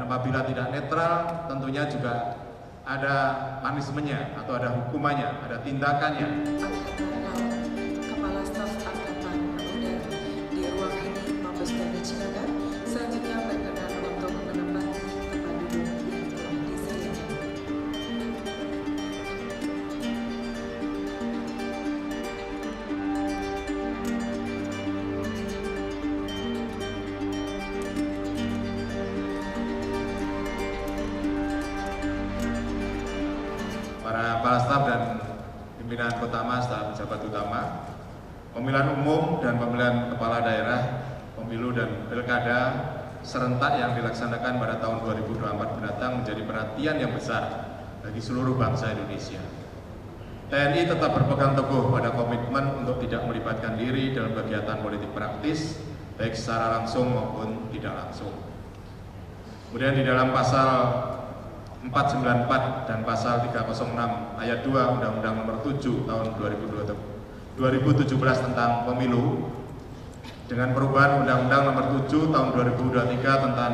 Apabila tidak netral, tentunya juga ada punishment-nya atau ada hukumannya, ada tindakannya. Kepala Staf Angkatan Udara di ruang ini, Mabes TNI Cilacap, selanjutnya berkenan untuk menempat tempat duduk yang telah disediakan. Para kepala staf dan pimpinan utama, staf pejabat utama, pemilihan umum dan pemilihan kepala daerah, pemilu dan pilkada serentak yang dilaksanakan pada tahun 2024 mendatang menjadi perhatian yang besar bagi seluruh bangsa Indonesia. TNI tetap berpegang teguh pada komitmen untuk tidak melibatkan diri dalam kegiatan politik praktis, baik secara langsung maupun tidak langsung. Kemudian di dalam pasal 494 dan pasal 306 ayat 2 Undang-Undang Nomor 7 Tahun 2017 tentang Pemilu dengan perubahan Undang-Undang Nomor 7 Tahun 2023 tentang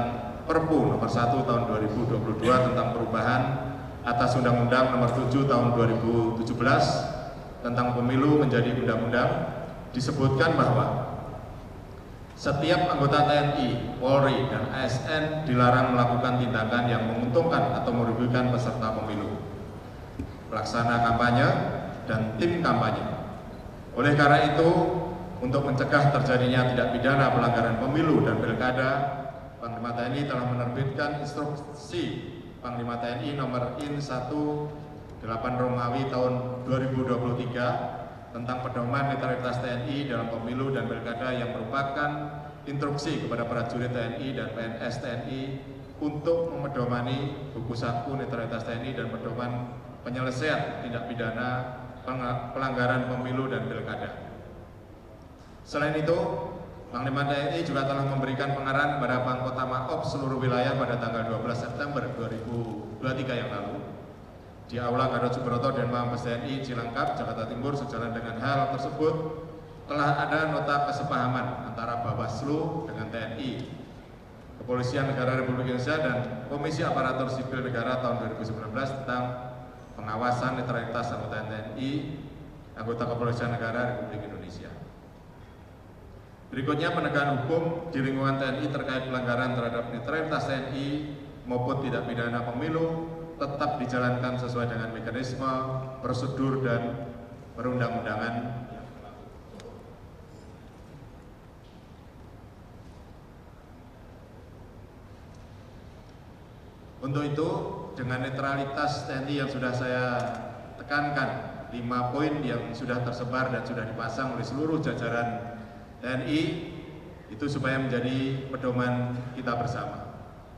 Perpu Nomor 1 Tahun 2022 tentang perubahan atas Undang-Undang Nomor 7 Tahun 2017 tentang Pemilu menjadi undang-undang, disebutkan bahwa setiap anggota TNI, Polri, dan ASN dilarang melakukan tindakan yang menguntungkan atau merugikan peserta pemilu, pelaksana kampanye, dan tim kampanye. Oleh karena itu, untuk mencegah terjadinya tindak pidana pelanggaran pemilu dan pilkada, Panglima TNI telah menerbitkan instruksi Panglima TNI nomor IN 18 Romawi tahun 2023 tentang pedoman netralitas TNI dalam pemilu dan pilkada yang merupakan instruksi kepada prajurit TNI dan PNS TNI untuk memedomani buku saku netralitas TNI dan pedoman penyelesaian tindak pidana pelanggaran pemilu dan pilkada. Selain itu, Panglima TNI juga telah memberikan pengarahan kepada Pangkota Maop seluruh wilayah pada tanggal 12 September 2023 yang lalu di Aula Gatot Subroto dan Mabes TNI Cilangkap, Jakarta Timur. Sejalan dengan hal tersebut, telah ada nota kesepahaman antara Bawaslu dengan TNI, Kepolisian Negara Republik Indonesia, dan Komisi Aparatur Sipil Negara tahun 2019 tentang pengawasan netralitas anggota TNI, anggota Kepolisian Negara Republik Indonesia. Berikutnya, penegakan hukum di lingkungan TNI terkait pelanggaran terhadap netralitas TNI maupun tidak pidana pemilu tetap dijalankan sesuai dengan mekanisme, prosedur, dan perundang-undangan. Untuk itu, dengan netralitas TNI yang sudah saya tekankan, 5 poin yang sudah tersebar dan sudah dipasang oleh seluruh jajaran TNI, itu supaya menjadi pedoman kita bersama.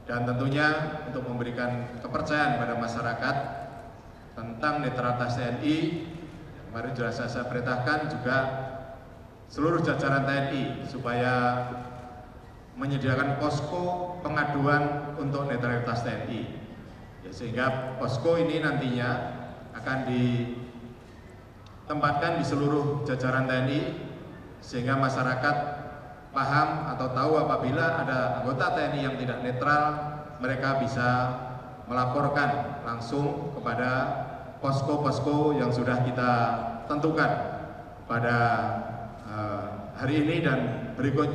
Dan tentunya untuk memberikan kepercayaan pada masyarakat tentang netralitas TNI, kemarin sudah saya perintahkan juga seluruh jajaran TNI supaya menyediakan posko pengaduan untuk netralitas TNI, ya, sehingga posko ini nantinya akan ditempatkan di seluruh jajaran TNI sehingga masyarakat paham atau tahu apabila ada anggota TNI yang tidak netral, mereka bisa melaporkan langsung kepada posko-posko yang sudah kita tentukan pada hari ini dan berikut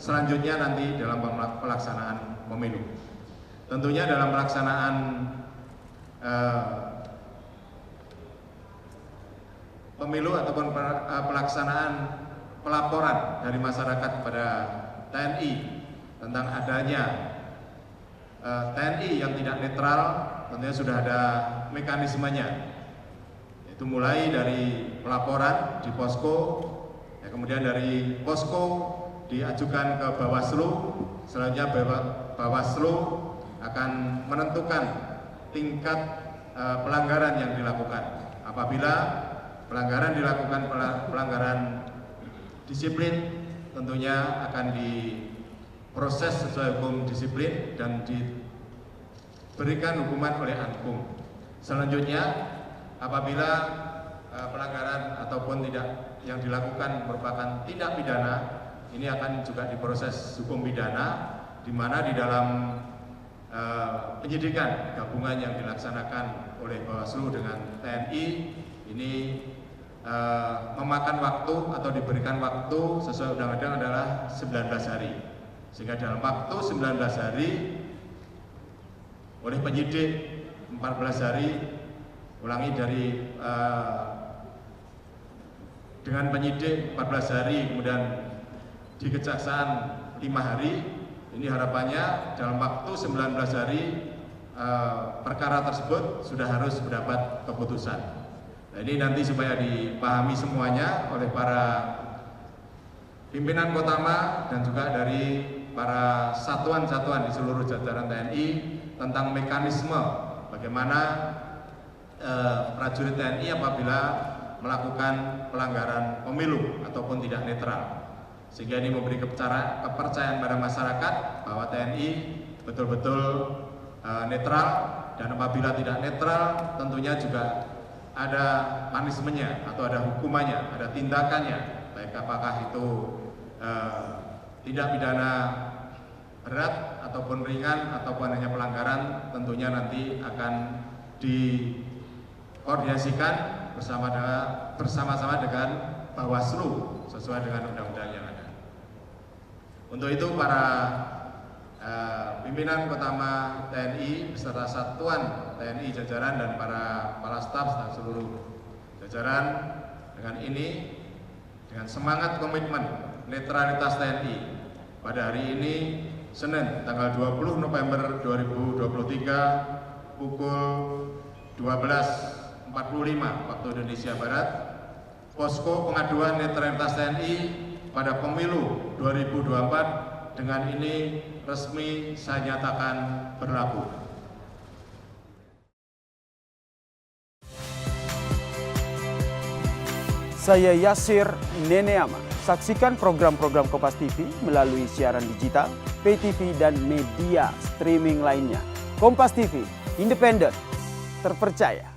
selanjutnya nanti dalam pelaksanaan pemilu. Tentunya dalam pelaksanaan pemilu ataupun pelaksanaan pelaporan dari masyarakat kepada TNI tentang adanya TNI yang tidak netral, tentunya sudah ada mekanismenya, yaitu mulai dari pelaporan di posko, ya, kemudian dari posko diajukan ke Bawaslu, selanjutnya Bawaslu akan menentukan tingkat pelanggaran yang dilakukan. Apabila pelanggaran dilakukan pelanggaran disiplin, tentunya akan diproses sesuai hukum disiplin dan diberikan hukuman oleh Ankum. Selanjutnya, apabila pelanggaran ataupun tidak yang dilakukan merupakan tindak pidana, ini akan juga diproses hukum pidana, di mana di dalam penyidikan gabungan yang dilaksanakan oleh Bawaslu dengan TNI ini memakan waktu atau diberikan waktu sesuai undang-undang adalah 19 hari. Sehingga dalam waktu 19 hari oleh penyidik 14 hari, ulangi dari dengan penyidik 14 hari, kemudian di kejaksaan 5 hari. Ini harapannya dalam waktu 19 hari perkara tersebut sudah harus mendapat keputusan. Nah, ini nanti supaya dipahami semuanya oleh para pimpinan Kotama dan juga dari para satuan-satuan di seluruh jajaran TNI tentang mekanisme bagaimana prajurit TNI apabila melakukan pelanggaran pemilu ataupun tidak netral. Sehingga ini memberi kepercayaan pada masyarakat bahwa TNI betul-betul netral, dan apabila tidak netral tentunya juga ada punishment-nya atau ada hukumannya, ada tindakannya, baik apakah itu tindak pidana berat ataupun ringan ataupun hanya pelanggaran, tentunya nanti akan dikoordinasikan bersama-sama dengan Bawaslu sesuai dengan undang-undang yang ada. Untuk itu para pimpinan Kotama TNI beserta satuan TNI jajaran dan para kepala staf dan seluruh jajaran dengan semangat komitmen netralitas TNI pada hari ini Senin tanggal 20 November 2023 pukul 12.45 waktu Indonesia Barat, posko pengaduan netralitas TNI pada pemilu 2024 dengan ini resmi saya nyatakan berlaku. Saya Yasir Neneama. Saksikan program-program Kompas TV melalui siaran digital, pay TV, dan media streaming lainnya. Kompas TV, independen, terpercaya.